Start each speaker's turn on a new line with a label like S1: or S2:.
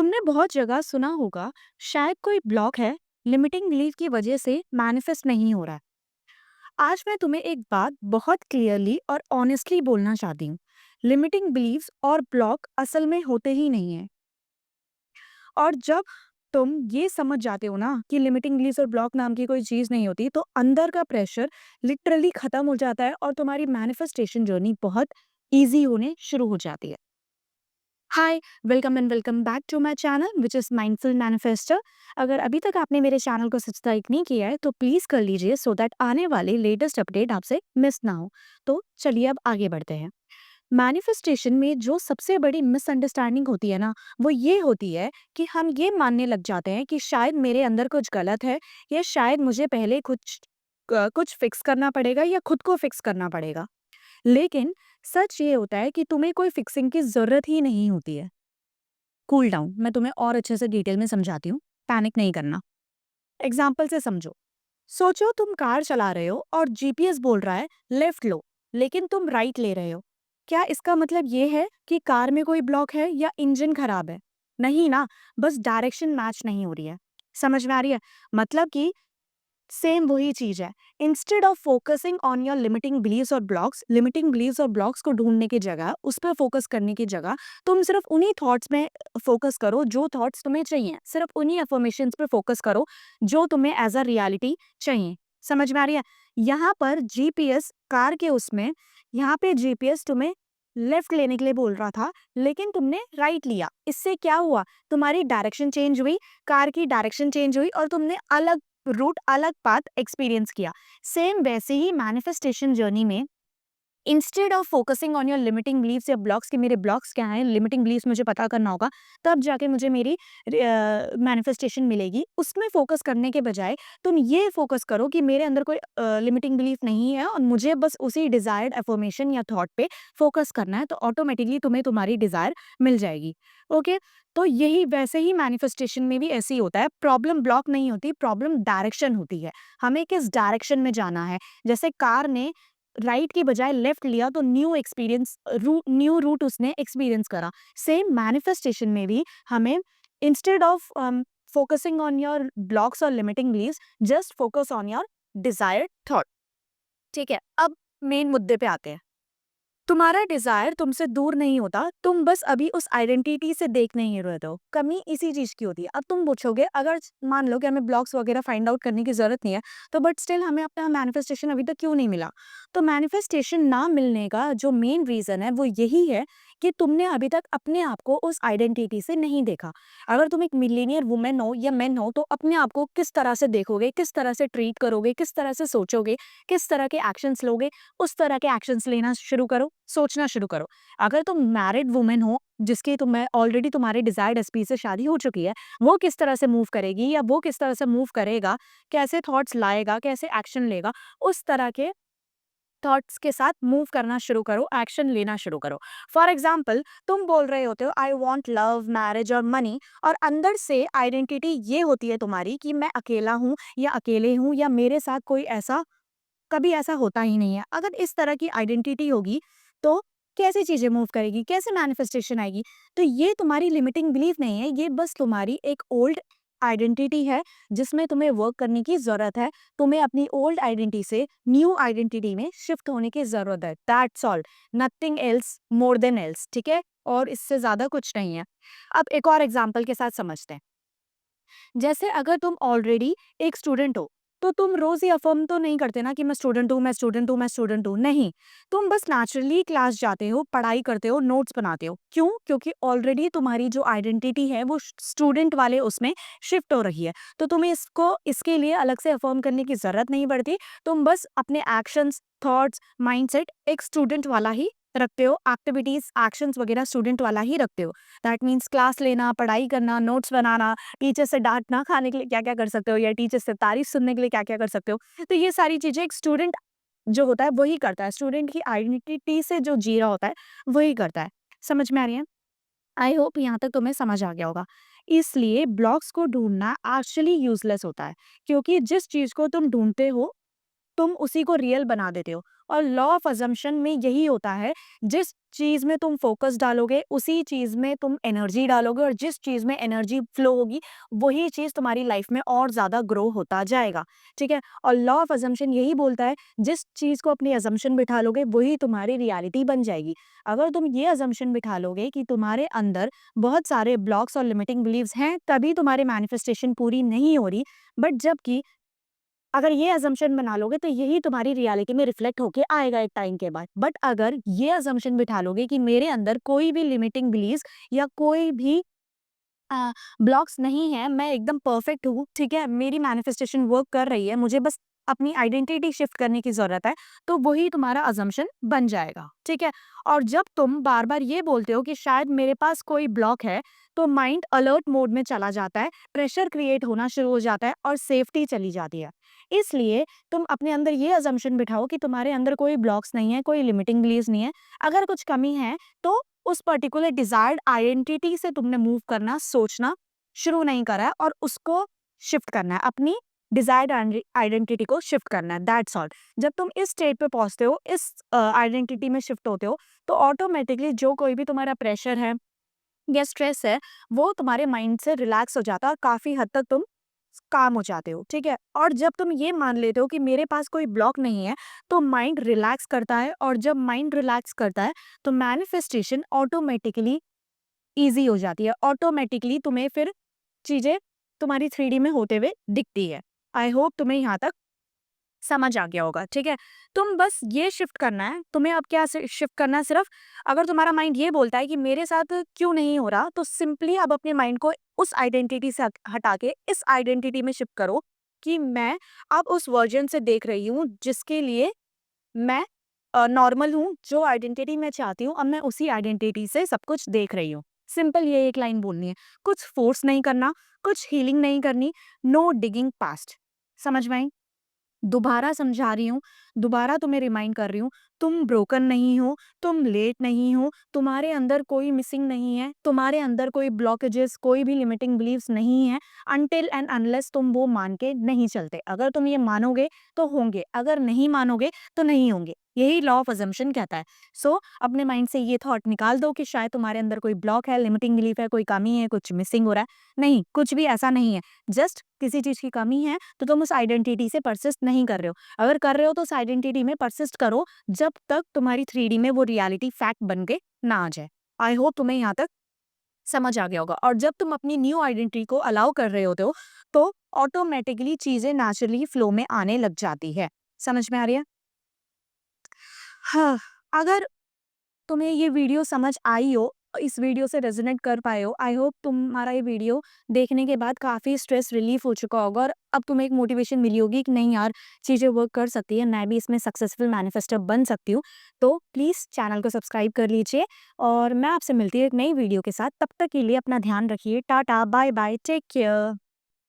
S1: तुमने बहुत जगह सुना होगा, शायद कोई ब्लॉक है, लिमिटिंग बिलीफ की वजह से मैनिफेस्ट नहीं हो रहा है। आज मैं तुम्हें एक बात बहुत क्लियरली और ऑनेस्टली बोलना चाहती हूँ। लिमिटिंग बिलीव्स और ब्लॉक असल में होते ही नहीं है। और जब तुम ये समझ जाते हो ना कि लिमिटिंग बिलीव्स और ब्लॉक नाम की कोई चीज़ नहीं होती, तो अंदर का प्रेशर लिटरली खत्म हो जाता है और तुम्हारी मैनिफेस्टेशन जर्नी बहुत ईजी होने शुरू हो जाती है। Hi, welcome and welcome back to my channel which is mindful manifester. अगर अभी तक आपने मेरे चैनल को सब्सक्राइब नहीं किया है तो प्लीज़ कर लीजिए सो दैट आने वाले लेटेस्ट अपडेट आपसे मिस ना हो। तो चलिए अब आगे बढ़ते हैं। मैनिफेस्टेशन में जो सबसे बड़ी मिसअंडरस्टैंडिंग होती है ना, वो ये होती है कि हम ये मानने लग जाते हैं कि शायद मेरे अंदर कुछ गलत है या शायद मुझे पहले कुछ फिक्स करना पड़ेगा या खुद को फिक्स करना पड़ेगा। लेकिन सच ये होता है कि तुम्हें कोई फिक्सिंग की ज़रूरत ही नहीं होती है। कूल डाउन, मैं तुम्हें और अच्छे से डिटेल में समझाती हूँ। पैनिक नहीं करना। एग्जाम्पल से समझो। सोचो तुम कार चला रहे हो और जीपीएस बोल रहा है लेफ्ट लो, लेकिन तुम राइट ले रहे हो। क्या इसका मतलब ये है कि कार में कोई ब्लॉक है या इंजन खराब है? नहीं ना, बस डायरेक्शन मैच नहीं हो रही है। समझ में आ रही है? मतलब कि सेम वही चीज है। Instead of focusing on your limiting beliefs और ब्लॉक्स को ढूंढने की जगह, उस पर फोकस करने की जगह, तुम सिर्फ उन्हीं थॉट्स में फोकस करो जो थॉट्स तुम्हें चाहिए। सिर्फ उन्हीं अफर्मेशंस पर फोकस करो जो तुम्हें एज अ रियलिटी चाहिए। समझ में आ रही है? यहाँ पर जीपीएस कार के उसमें, यहाँ पे जीपीएस तुम्हें लेफ्ट लेने के लिए बोल रहा था, लेकिन तुमने राइट लिया। इससे क्या हुआ? तुम्हारी डायरेक्शन चेंज हुई, कार की डायरेक्शन चेंज हुई और तुमने अलग रूट, अलग पाथ एक्सपीरियंस किया। सेम वैसे ही मैनिफेस्टेशन जर्नी में, instead of focusing on your limiting beliefs या ब्लॉक्स, कि मेरे ब्लॉक्स क्या हैं, लिमिटिंग बिलीव्स मुझे पता करना होगा, तब जाके मुझे मेरी मैनिफेस्टेशन मिलेगी। उसमें फोकस करने के बजाय तुम ये फोकस करो कि मेरे अंदर कोई लिमिटिंग बिलीफ नहीं है और मुझे बस उसी डिजायर्ड अफर्मेशन या थॉट पे फोकस करना है, तो ऑटोमेटिकली तुम्हें तुम्हारी डिजायर मिल जाएगी। ओके। तो यही वैसे ही मैनिफेस्टेशन में भी ऐसे ही होता है। प्रॉब्लम ब्लॉक नहीं होती, प्रॉब्लम डायरेक्शन होती है। हमें किस डायरेक्शन में जाना है। जैसे कार ने राइट की बजाय लेफ्ट लिया तो न्यू रूट उसने एक्सपीरियंस करा। सेम मैनिफेस्टेशन में भी हमें, instead of focusing on your blocks और limiting beliefs, just focus on your desired thought. ठीक है, अब मेन मुद्दे पे आते हैं। तुम्हारा डिजायर तुमसे दूर नहीं होता, तुम बस अभी उस आइडेंटिटी से देख नहीं रहे हो। कमी इसी चीज की होती है। अब तुम पूछोगे, अगर मान लो कि हमें ब्लॉग्स वगैरह फाइंड आउट करने की जरूरत नहीं है, तो बट स्टिल हमें अपना मैनिफेस्टेशन अभी तक क्यों नहीं मिला? तो मैनिफेस्टेशन ना मिलने का जो मेन रीजन है वो यही है कि तुमने अभी तक अपने आप को उस आइडेंटिटी से नहीं देखा। अगर तुम एक मिलीनियर वुमेन हो या मेन हो, तो अपने आप को किस तरह से देखोगे, किस तरह से ट्रीट करोगे, किस तरह से सोचोगे, किस तरह के एक्शंस लोगे, उस तरह के एक्शंस लेना शुरू करो, सोचना शुरू करो। अगर तुम मैरिड वुमेन हो जिसकी तुम्हें ऑलरेडी तुम्हारे डिजायर्ड एसपी से शादी हो चुकी है, वो किस तरह से मूव करेगी या वो किस तरह से मूव करेगा, कैसे थॉट्स लाएगा, कैसे एक्शन लेगा, उस तरह के थॉट्स के साथ मूव करना शुरू करो, एक्शन लेना शुरू करो। फॉर एग्जाम्पल, तुम बोल रहे होते हो आई वॉन्ट लव, मैरिज और मनी, और अंदर से आइडेंटिटी ये होती है तुम्हारी कि मैं अकेला हूँ या अकेले हूँ या मेरे साथ कोई ऐसा, कभी ऐसा होता ही नहीं है। अगर इस तरह की आइडेंटिटी होगी तो कैसी चीजें मूव करेगी, कैसे मैनिफेस्टेशन आएगी? तो ये तुम्हारी लिमिटिंग बिलीफ नहीं है, ये बस तुम्हारी एक ओल्ड आइडेंटिटी है जिसमें तुम्हें वर्क करने की जरूरत है। तुम्हें अपनी ओल्ड आइडेंटिटी से न्यू आइडेंटिटी में शिफ्ट होने की जरूरत है। That's all, nothing else more than else. ठीक है, और इससे ज्यादा कुछ नहीं है। अब एक और एग्जाम्पल के साथ समझते हैं। जैसे अगर तुम ऑलरेडी एक स्टूडेंट हो, तो तुम रोज ही अफर्म तो नहीं करते ना कि मैं स्टूडेंट हूँ, मैं स्टूडेंट हूँ, मैं स्टूडेंट हूँ। नहीं, तुम बस नेचुरली क्लास जाते हो, पढ़ाई करते हो, नोट्स बनाते हो। क्यों? क्योंकि ऑलरेडी तुम्हारी जो आइडेंटिटी है वो स्टूडेंट वाले उसमें शिफ्ट हो रही है। तो तुम्हें इसको इसके लिए अलग से अफर्म करने की जरूरत नहीं पड़ती। तुम बस अपने एक्शंस, थॉट्स, माइंडसेट एक स्टूडेंट वाला ही रखते हो, एक्टिविटीज, एक्शंस वगैरह स्टूडेंट वाला ही रखते हो। दैट मीन्स क्लास लेना, पढ़ाई करना, नोट्स बनाना, टीचर से डाँट ना खाने के लिए क्या-क्या कर सकते हो, या टीचर से तारीफ सुनने के लिए क्या-क्या कर सकते हो। तो ये सारी चीज़ें एक स्टूडेंट जो होता है वही करता है। स्टूडेंट की आइडेंटिटी से जो जी रहा होता है, वही करता है। समझ में आ रही है? आई होप यहाँ तक तुम्हें समझ आ गया होगा। इसलिए ब्लॉक्स को ढूँढना एक्चुअली यूज़लेस होता है, क्योंकि जिस चीज़ को तुम ढूँढते हो, तुम उसी को रियल बना देते हो। और लॉ ऑफ अजम्पशन में यही होता है, जिस चीज़ में तुम फोकस डालोगे उसी चीज़ में तुम एनर्जी डालोगे, और जिस चीज़ में एनर्जी फ्लो होगी वही चीज़ तुम्हारी लाइफ में और ज़्यादा ग्रो होता जाएगा, ठीक है? और लॉ ऑफ अजम्पशन यही बोलता है, जिस चीज़ को अपनी अजम्पशन बिठा लोगे वही तुम्हारी रियलिटी बन जाएगी। अगर तुम ये अजम्पशन बिठा लोगे कि तुम्हारे अंदर बहुत सारे ब्लॉक्स और लिमिटिंग बिलीव्स हैं, तभी तुम्हारी मैनिफेस्टेशन पूरी नहीं हो रही, बट जबकि अगर ये अज़म्पशन बना लोगे तो यही तुम्हारी रियलिटी में रिफ्लेक्ट होके आएगा एक टाइम के बाद। बट अगर ये अज़म्पशन बिठा लोगे कि मेरे अंदर कोई भी लिमिटिंग बिलीव्स या कोई भी ब्लॉक्स नहीं है, मैं एकदम परफेक्ट हूँ, ठीक है? मेरी मैनिफेस्टेशन वर्क कर रही है, मुझे बस अपनी आइडेंटिटी शिफ्ट करने की ज़रूरत है, तो वही तुम्हारा अज़म्पशन बन जाएगा, ठीक है? और जब तुम बार-बार ये बोलते हो कि शायद मेरे पास कोई ब्लॉक है, तो माइंड अलर्ट मोड में चला जाता है, प्रेशर क्रिएट होना शुरू हो जाता है और सेफ्टी चली जाती है। इसलिए तुम अपने अंदर ये अज़म्पशन बिठाओ कि तुम्हारे अंदर कोई ब्लॉक्स नहीं है, कोई लिमिटिंग बिलीव्स नहीं है। अगर कुछ कमी है, तो उस पर्टिकुलर डिजायर्ड आइडेंटिटी से तुमने मूव करना, सोचना शुरू नहीं करा है और उसको शिफ्ट करना है, अपनी डिजायर्ड आइडेंटिटी को शिफ्ट करना है, दैट्स ऑल। जब तुम इस स्टेट पे पहुंचते हो, इस आइडेंटिटी में शिफ्ट होते हो, तो ऑटोमेटिकली जो कोई भी तुम्हारा प्रेशर है या स्ट्रेस है, वो तुम्हारे माइंड से रिलैक्स हो जाता है और काफी हद तक तुम काम हो जाते हो, ठीक है? और जब तुम ये मान लेते हो कि मेरे पास कोई ब्लॉक नहीं है, तो माइंड रिलैक्स करता है, और जब माइंड रिलैक्स करता है, तो मैनिफेस्टेशन ऑटोमेटिकली ईज़ी हो जाती है। ऑटोमेटिकली तुम्हें फिर चीज़ें तुम्हारी 3D में होते हुए दिखती है। आई होप तुम्हें यहाँ तक समझ आ गया होगा, ठीक है? तुम बस ये शिफ्ट करना है, तुम्हें अब क्या सि शिफ्ट करना है सिर्फ़, अगर तुम्हारा माइंड ये बोलता है कि मेरे साथ क्यों नहीं हो रहा, तो सिंपली अब अपने माइंड को उस आइडेंटिटी से हटा के इस आइडेंटिटी में शिफ्ट करो कि मैं अब उस वर्ज़न से देख रही हूँ जिसके लिए मैं नॉर्मल हूँ, जो आइडेंटिटी मैं चाहती हूँ, अब मैं उसी आइडेंटिटी से सब कुछ देख रही हूँ। सिंपल ये एक लाइन बोलनी है। कुछ फ़ोर्स नहीं करना, कुछ हीलिंग नहीं करनी, नो डिगिंग पास्ट। समझ में आई? दोबारा समझा रही हूँ, दोबारा तुम्हें रिमाइंड कर रही हूँ, तुम ब्रोकन नहीं हो, तुम लेट नहीं हो, तुम्हारे अंदर कोई मिसिंग नहीं है, तुम्हारे अंदर कोई ब्लॉकेजेस, कोई भी लिमिटिंग बिलीव्स नहीं है, अनटिल एंड अनलेस तुम वो मान के नहीं चलते। अगर तुम ये मानोगे तो होंगे, अगर नहीं मानोगे तो नहीं होंगे। यही लॉ ऑफ अजम्पशन कहता है। सो अपने माइंड से ये थॉट निकाल दो कि शायद तुम्हारे अंदर कोई ब्लॉक है, लिमिटिंग बिलीफ है, कोई कमी है, कुछ मिसिंग हो रहा है। नहीं, कुछ भी ऐसा नहीं है। जस्ट किसी चीज़ की कमी है, तो तुम उस आइडेंटिटी से परसिस्ट नहीं कर रहे हो। अगर कर रहे हो तो उस आइडेंटिटी में परसिस्ट करो, जब तक तुम्हारी 3D में वो रियलिटी फैक्ट बन के ना आ जाए। आई होप तुम्हें यहाँ तक समझ आ गया होगा। और जब तुम अपनी न्यू आइडेंटिटी को अलाउ कर रहे होते हो, तो ऑटोमेटिकली चीज़ें नेचुरली फ्लो में आने लग जाती है। समझ में आ रही है? हाँ, अगर तुम्हें ये वीडियो समझ आई हो, इस वीडियो से रेज़ोनेट कर पाए हो, आई होप तुम्हारा ये वीडियो देखने के बाद काफ़ी स्ट्रेस रिलीफ़ हो चुका होगा और अब तुम्हें एक मोटिवेशन मिली होगी कि नहीं यार, चीज़ें वर्क कर सकती है, मैं भी इसमें सक्सेसफुल मैनिफेस्टर बन सकती हूँ। तो प्लीज़ चैनल को सब्सक्राइब कर लीजिए, और मैं आपसे मिलती हूँ एक नई वीडियो के साथ। तब तक के लिए अपना ध्यान रखिए। Ta ta, bye bye, take care.